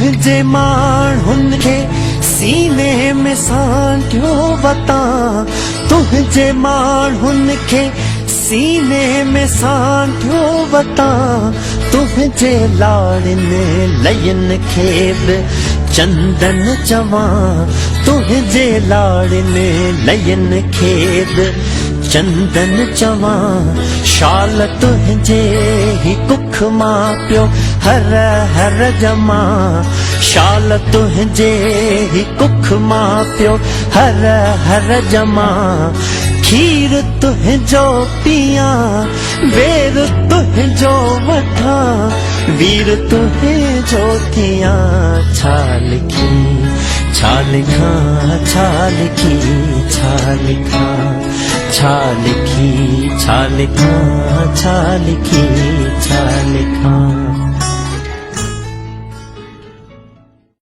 तुझे माण्हुनि खे सीने में सांटियो वता, तुझे माण्हुनि खे सीने में सांटियो वता, तुझे लाड़िने लयन खे बि चंदन चवां, तुझे लाड़िने लयन खे बि चंदन चवां। शाल तुझे ही कुख मां पियो हर हर जमा, शाल तुझे ही कुख मां पियो हर हर जमा। खीर तुझो पियां वेर तुझो वठां, वीर तुझो थियां। छा लिखी छा लिखां, छा लिखी छा लिखां, छा लिखी छा लिखां, छा लिखी छा लिखां।